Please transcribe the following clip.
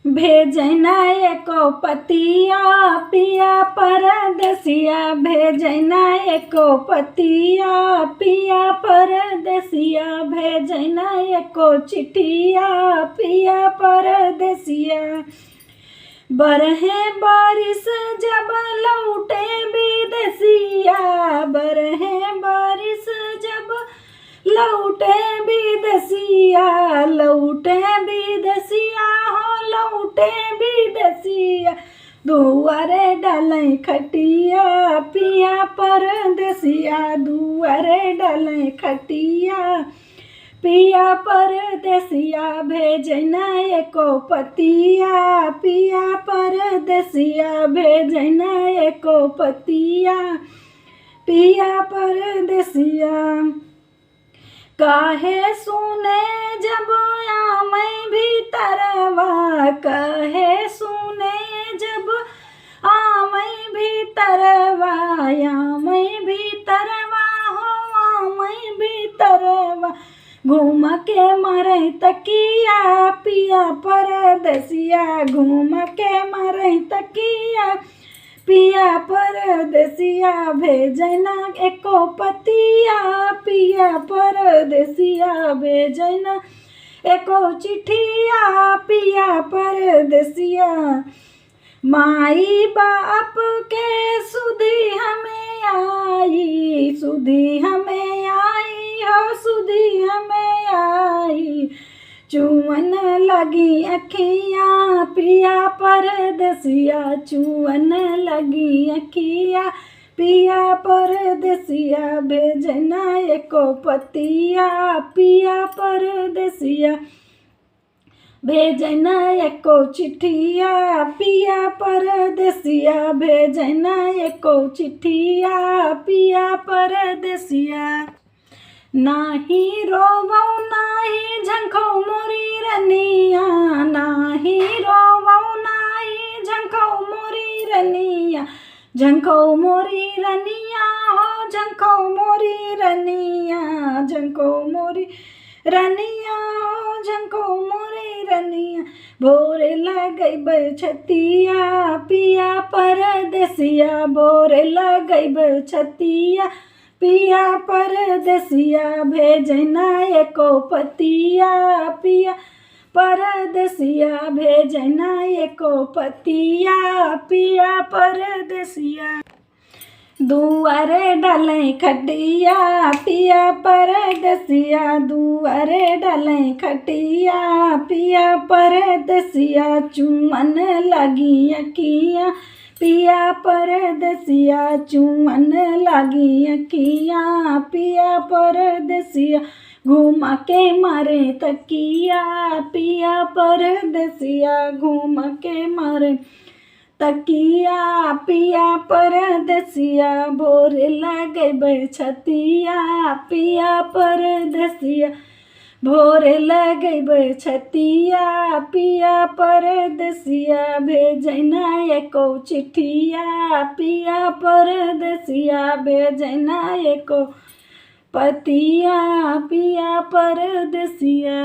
भेजना एको पतिया पिया परदेसिया, भेजना एको पतिया पिया परदेसिया, भेजना एको चिट्ठिया पिया परदेसिया। बरहे बारिश जब लौटे विदेसिया, बरहे बारिश जब लौटे विदेसिया, लौटे विदेसिया हो लौटे विदेसिया। दुआरे डालें खटिया पिया परदेसिया, दुआरे डालें खटिया पिया परदेसिया। भेजना एको पतिया पिया परदेसिया, भेजना एको पतिया पिया परदेसिया। काहे सुने जब आमय भीतरवा, काहे सुने जब आमय भीतरवा, आमय भीतरवा हो आमय भीतरवा। घूम के मरई तकिया पिया परदेसिया, घूम के मरई तकिया पिया परदेसिया। भेजना एको पतिया पिया परदेसिया, भेजना एको चिट्ठिया पिया परदेसिया। माई बाप के सुधी हमें आई, सुधी हमें आई हो सुधी हमें आई। चुवन लगी अखियाँ पिया परदेसिया, चुवन लगी अखियाँ पिया परदेसिया। भेजना एको पतिया पिया परदेसिया, भेजना एको चिट्ठिया पिया परदेसिया, भेजना एको चिट्ठिया पिया परदेसिया। नाही रोवौ नाही झंखौ मोरी रनिया, नाही रोवौ नाही झंखौ मोरी रनिया, झंखौ मोरी रनिया हो झंखौ मोरी रनिया, झंखौ मोरी रनिया हो झंखौ मोरी रनिया। भोरे लगैब छतिया पिया परदेसिया, भोरे लगैब छतिया पिया परदेसिया। भेजना एको पतिया पिया परदेसिया, भेजना एको पतिया पिया परदेसिया। दुआरे डालें खटिया पिया परदेसिया, दुआरे डालें खटिया पिया परदेसिया। चुमन लगी अखियाँ पिया परदेसिया, चुमन लगी अखियाँ पिया परदेसिया। घूम के मारे तकिया पिया परदेसिया, घूम के मारे तकिया पिया परदेसिया। भोरे लगैब छतिया पिया परदेसिया, भोरे लगैब छतिया पिया परदेसिया। भेजना एको चिट्ठिया पिया परदेसिया, भेजना एको पतिया पिया परदेसिया।